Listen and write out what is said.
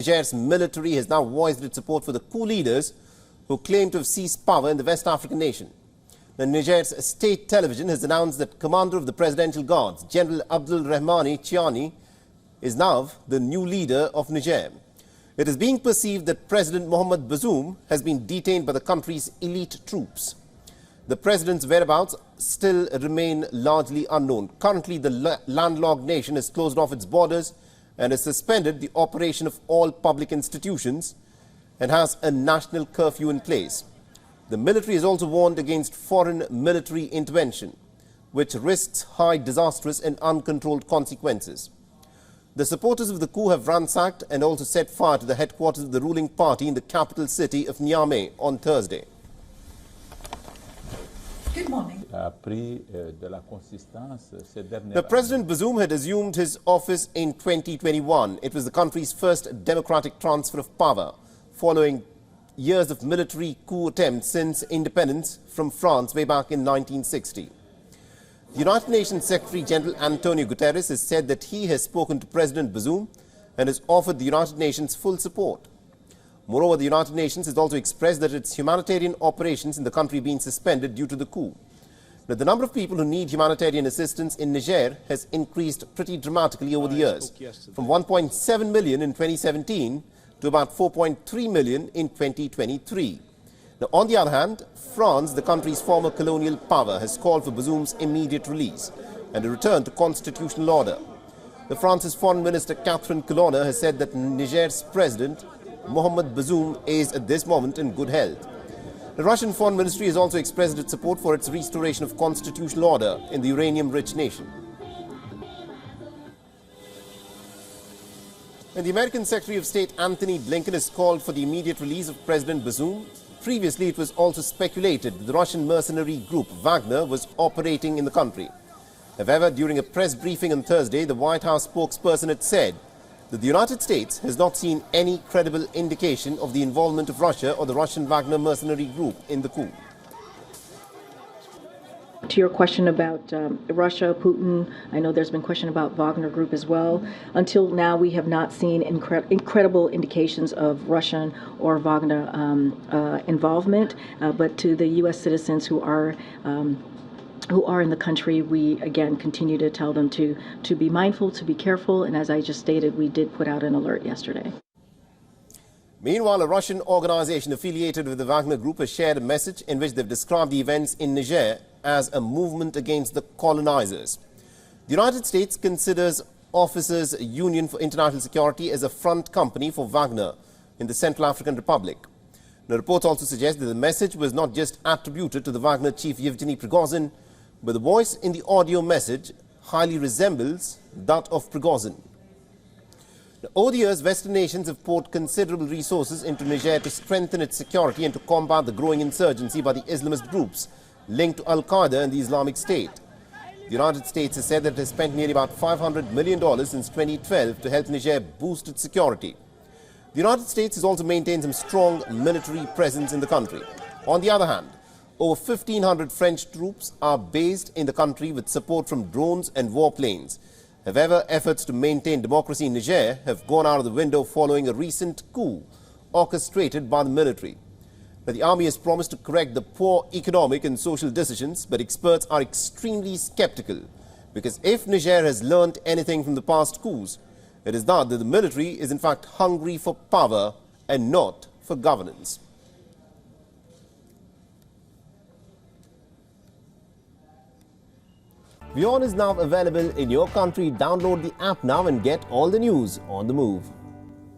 Niger's military has now voiced its support for the coup leaders who claim to have seized power in the West African nation. Now, Niger's state television has announced that Commander of the Presidential Guards, General Abdul Rahmani Chiani, is now the new leader of Niger. It is being perceived that President Mohamed Bazoum has been detained by the country's elite troops. The president's whereabouts still remain largely unknown. Currently, the landlocked nation has closed off its borders and has suspended the operation of all public institutions and has a national curfew in place. The military has also warned against foreign military intervention, which risks high disastrous and uncontrolled consequences. The supporters of the coup have ransacked and also set fire to the headquarters of the ruling party in the capital city of Niamey on Thursday. Good morning. The President Bazoum had assumed his office in 2021. It was the country's first democratic transfer of power, following years of military coup attempts since independence from France way back in 1960. The United Nations Secretary General Antonio Guterres has said that he has spoken to President Bazoum and has offered the United Nations full support. Moreover, the United Nations has also expressed that its humanitarian operations in the country have been suspended due to the coup. Now, the number of people who need humanitarian assistance in Niger has increased pretty dramatically over the years, from 1.7 million in 2017 to about 4.3 million in 2023. Now, on the other hand, France, the country's former colonial power, has called for Bazoum's immediate release and a return to constitutional order. The France's Foreign Minister Catherine Colonna has said that Niger's President Mohamed Bazoum is at this moment in good health. The Russian Foreign Ministry has also expressed its support for its restoration of constitutional order in the uranium-rich nation. And the American Secretary of State Anthony Blinken has called for the immediate release of President Bazoum. Previously, it was also speculated that the Russian mercenary group Wagner was operating in the country. However, during a press briefing on Thursday, the White House spokesperson had said that the United States has not seen any credible indication of the involvement of Russia or the Russian Wagner mercenary group in the coup. To your question about Russia, Putin, I know there's been question about Wagner Group as well. Until now, we have not seen incredible indications of Russian or Wagner involvement. But to the U.S. citizens who are in the country, we again continue to tell them to be mindful, to be careful, and as I just stated, we did put out an alert yesterday. Meanwhile, a Russian organization affiliated with the Wagner Group has shared a message in which they've described the events in Niger as a movement against the colonizers. The United States considers Officers Union for International Security as a front company for Wagner in the Central African Republic. The reports also suggest that the message was not just attributed to the Wagner chief Yevgeny Prigozhin, but the voice in the audio message highly resembles that of Prigozhin. Now, over the years, Western nations have poured considerable resources into Niger to strengthen its security and to combat the growing insurgency by the Islamist groups linked to Al-Qaeda and the Islamic State. The United States has said that it has spent nearly about $500 million since 2012 to help Niger boost its security. The United States has also maintained some strong military presence in the country. On the other hand, over 1,500 French troops are based in the country with support from drones and warplanes. However, efforts to maintain democracy in Niger have gone out of the window following a recent coup orchestrated by the military. Now, the army has promised to correct the poor economic and social decisions, but experts are extremely skeptical because if Niger has learned anything from the past coups, it is that the military is in fact hungry for power and not for governance. WION is now available in your country. Download the app now and get all the news on the move.